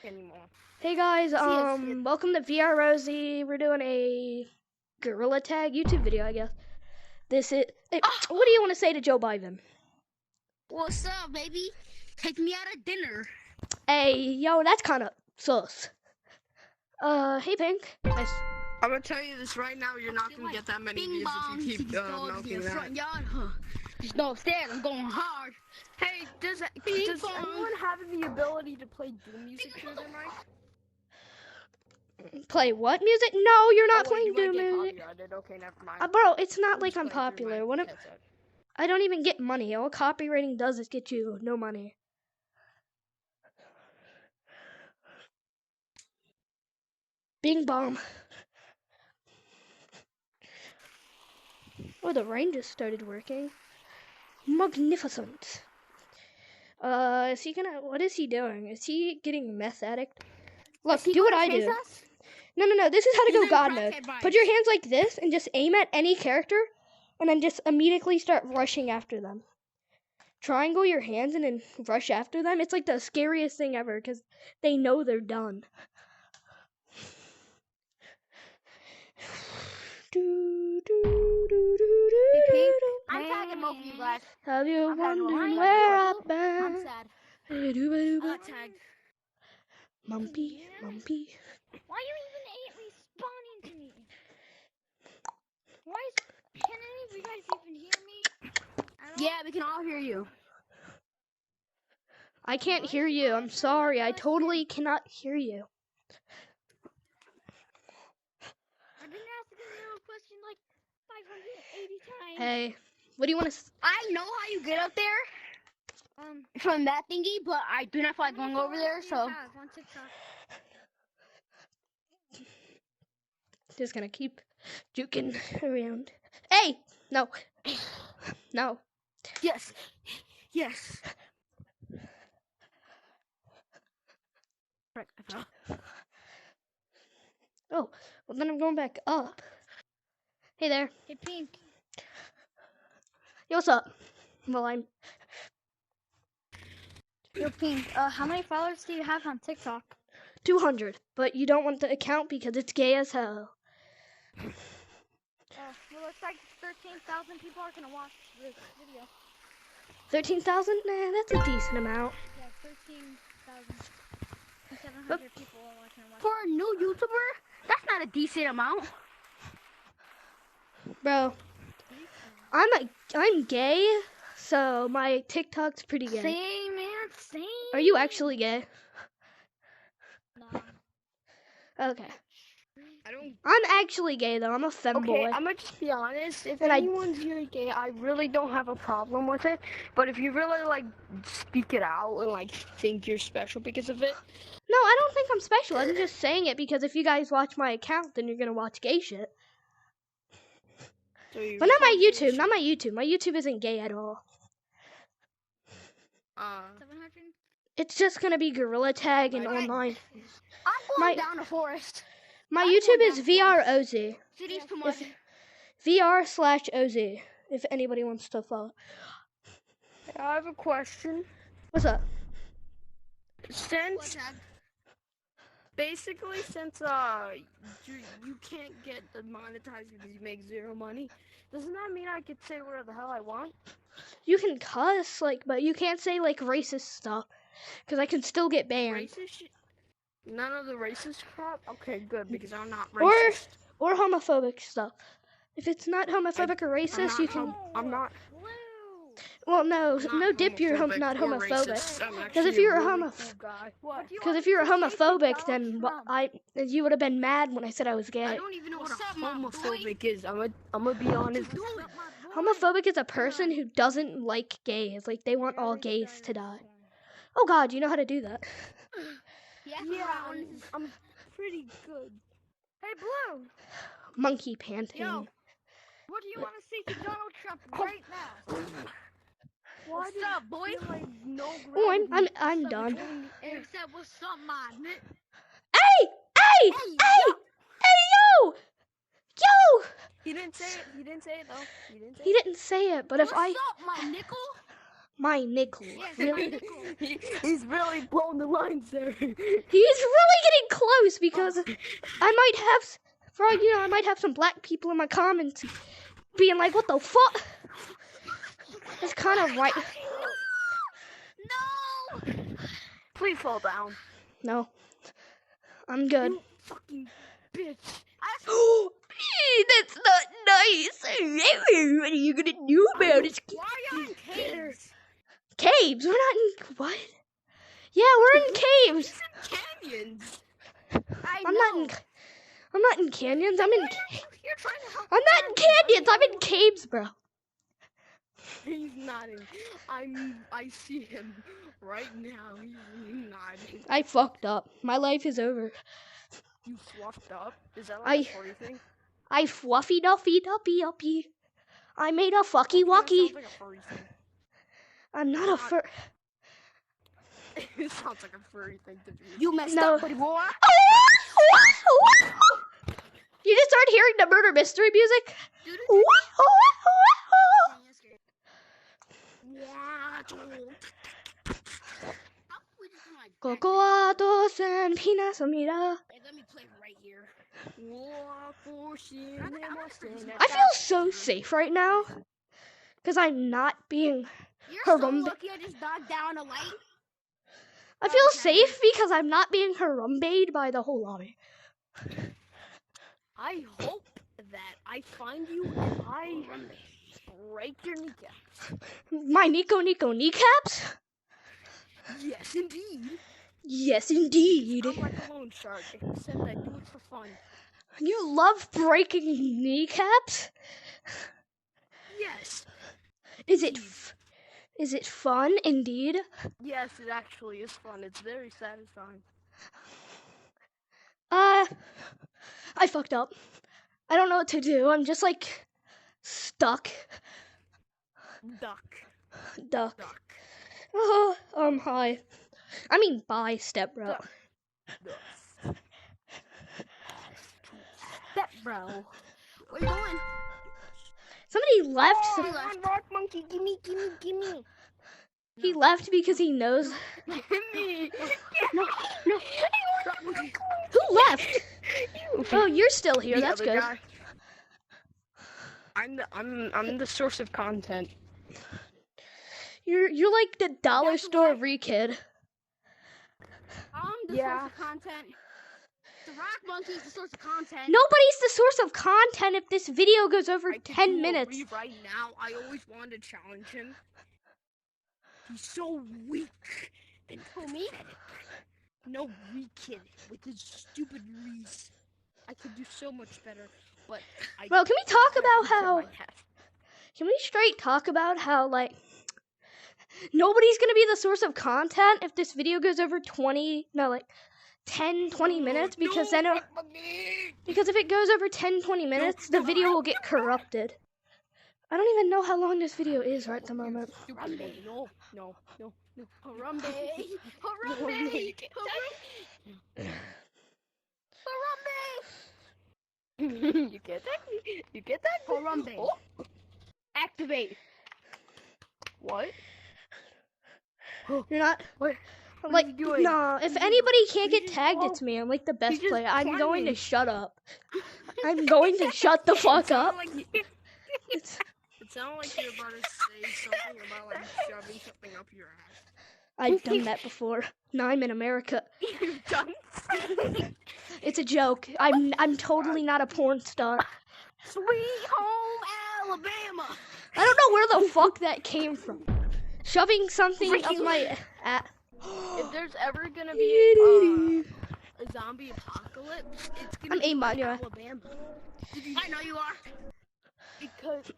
anymore. Hey guys, welcome to VR Rosie. We're doing a Gorilla Tag YouTube video, I guess. Hey, what do you want to say to Joe Biden? What's up, baby? Take me out of dinner. Hey, yo, that's kind of sus. Hey Pink. Nice. I'm gonna tell you this right now, you're not gonna get that many views if you keep milking that. Front yard, huh? Just go upstairs, I'm going hard. Hey, does anyone have the ability to play Doom music through their mic? Play what music? No, you're not Oh, playing wait, Doom you might get music. copyrighted. Okay, never mind. Bro, it's not like Just I'm play through my popular. What headset. I don't even get money. All copywriting does is get you no money. Bing bomb. Oh, the rain just started working. Magnificent. Is he gonna? What is he doing? Is he getting meth addict? Look, do what I do. No. This is how to go God mode. Put your hands like this and just aim at any character, and then just immediately start rushing after them. Triangle your hands and then rush after them. It's like the scariest thing ever because they know they're done. I'm tagging both of you guys. Have you wondered where I've been? I'm sad. I got tagged. Mumpy. Why are you even responding to me? Can any of you guys even hear me? Yeah, we can all hear you. I can't hear you. I'm sorry. I totally cannot hear you. I've been asking you a question like 580 times. Hey, what do you want to... I know how you get up there. From that thingy, but I do not feel like going over there, so... Just gonna keep juking around. Hey! No. No. Yes. Oh, well then I'm going back up. Hey there. Hey, Pink. Yo, what's up? Well, I'm... Yo, Pink, how many followers do you have on TikTok? 200, but you don't want the account because it's gay as hell. Well, looks like 13,000 people are gonna watch this video. 13,000? Nah, that's a decent amount. Yeah, 13,700 people are watching. For a new YouTuber, that's not a decent amount. Bro, I'm gay, so my TikTok's pretty gay. Same, man, same. Are you actually gay? No. Okay. I'm actually gay though. I'm a femboy. Okay, I'm gonna just be honest. If And anyone's here gay, I really don't have a problem with it. But if you really like speak it out and like think you're special because of it. No, I don't think I'm special. I'm just saying it because if you guys watch my account, then you're gonna watch gay shit. So But not my YouTube. Not my YouTube. My YouTube isn't gay at all. 700? It's just gonna be Gorilla Tag and online. I'm going down the forest. My YouTube is VROZ. Cities promotion. VR/OZ. If anybody wants to follow. I have a question. What's up? Since you can't get demonetized because you make zero money, doesn't that mean I could say whatever the hell I want? You can cuss, but you can't say racist stuff, because I can still get banned. Racist shit? None of the racist crap? Okay, good, because I'm not racist. Or homophobic stuff. If it's not homophobic or racist, you can... I'm not... Well, no dip, you're not homophobic. Because if you're a homophobic, then you would have been mad when I said I was gay. I don't even know what homophobic is. I'm gonna be honest. Homophobic is a person who doesn't like gays. Like, they want all gays to die. Oh God, you know how to do that. Yeah, I'm pretty good. Hey, Blue! Monkey panting. Yo, what do you want to say to Donald Trump right now? What's up, boys? Oh, I'm done. Except what's up, man? Hey, yo! He didn't say it though. He didn't say it, but if What's up, my nickel? My nickel. Really? He's really blowing the lines there. He's really getting close because I might have, I might have some black people in my comments being like, "What the fuck?" That's kind of right. No! Please fall down. No, I'm good. You fucking bitch. That's not nice. What are you gonna do about it? Why are you in caves? Caves? We're not in what? Yeah, we're in caves. Canyons. I'm not in canyons. I'm in. You're trying to help. I'm not in canyons. I'm in caves, bro. He's nodding. I see him right now. He's nodding. I fucked up. My life is over. You fluffed up? Is that like a furry thing? I fluffy duffy duppy uppy. I made a fucky That wucky. sounds like a furry thing. I'm not a fur. It sounds like a furry thing to do. You messed No. up, buddy boy. You just started hearing the murder mystery music? Cocoatos and peanuts, mira. Let me play right here. I feel so safe right now. Because I'm not being You're so Harambe. lucky I just knocked down a light. I feel safe because I'm not being harambeed by the whole lobby. I hope that I find you and I break your kneecaps. My Nico kneecaps? Yes, indeed. Yes, indeed. I'm like a loan shark, except I do it for fun. You love breaking kneecaps? Yes. Is it fun indeed? Yes, it actually is fun. It's very satisfying. I fucked up. I don't know what to do. I'm just like stuck. Duck. Oh, hi. I mean, bye, step bro. Step bro. Where you going? Somebody left. Rock monkey, gimme. He left because he knows. Gimme. No. Who left? Oh, you're still here. The That's other good. guy. I'm the source of content. You're like the dollar That's store what- kid. I'm the Yeah. source of content. The rock monkey is the source of content. Nobody's the source of content if this video goes over I could 10 do a minutes. read right now. I always wanted to challenge him. He's so weak and me? no weak kid with his stupid reads. I could do so much better, but I. Well, can we talk can't about reset how? my cat. Can we straight talk about how like nobody's gonna be the source of content if this video goes over 10, 20 minutes because then because if it goes over 10, 20 minutes, the video will get corrupted. I don't even know how long this video is right at the moment. Harambe. No. Harambe. Harambe. Harambe. You get that? You get that? Harambe. Oh, Activate. what? You're not What? What like are you doing? nah. If anybody can't get just- tagged, oh, it's me. I'm like the best just player. I'm going to climbing. shut up. I'm going to shut the fuck up. It sounded like you were about to say something about like shoving something up your ass. I've done that before. Now I'm in America. You've done. It's a joke. I'm totally not a porn star. Sweet home Alabama. I don't know where the fuck that came from. Shoving something up my If there's ever gonna be a zombie apocalypse, it's gonna I'm be aimed like on you. Alabama. I know you are. Because What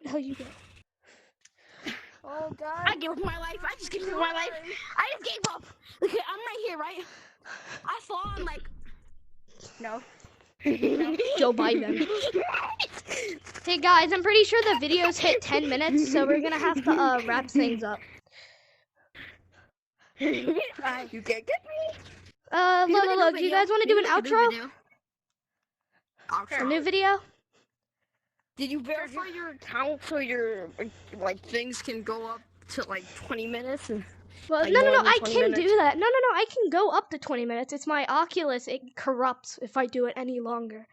the hell you got? oh god, I gave up my life. I just gave up my life. I just gave up. Look, I'm right here, right? I fall on like. No. Joe Biden. Hey guys, I'm pretty sure the video's hit 10 minutes, so we're gonna have to wrap things up. you can't get me. Look, do you guys want to do an outro? A Outro. new video? Did you verify your account so your like things can go up to like 20 minutes? And, well, like, no, I than 20 can minutes? do that. No, I can go up to 20 minutes. It's my Oculus. It corrupts if I do it any longer.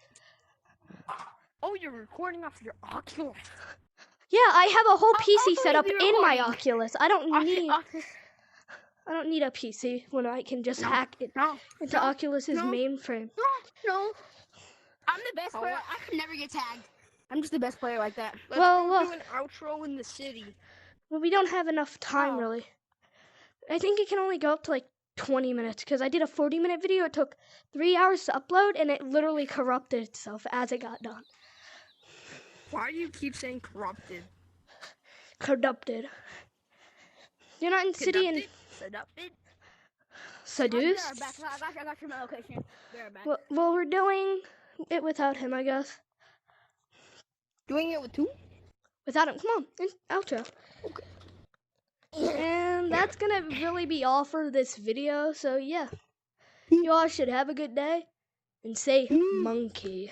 Oh, you're recording off your Oculus. Yeah, I have a whole PC also set up be in my recording. Oculus. I don't need Okay. I don't need a PC when I can just hack it into Oculus's mainframe. No. I'm the best player. I could never get tagged. I'm just the best player like that. Let's Well, go look. do an outro in the city. Well, we don't have enough time, Oh. really. I think it can only go up to like 20 minutes because I did a 40-minute video. It took 3 hours to upload, and it literally corrupted itself as it got done. Why do you keep saying corrupted? Corrupted. You're not in city and Seducted? seduced? I got your location. Be right back. Well, we're doing it without him, I guess. Doing it with who? Without him. Come on, outro. Okay. And that's gonna really be all for this video. So yeah, you all should have a good day and say monkey.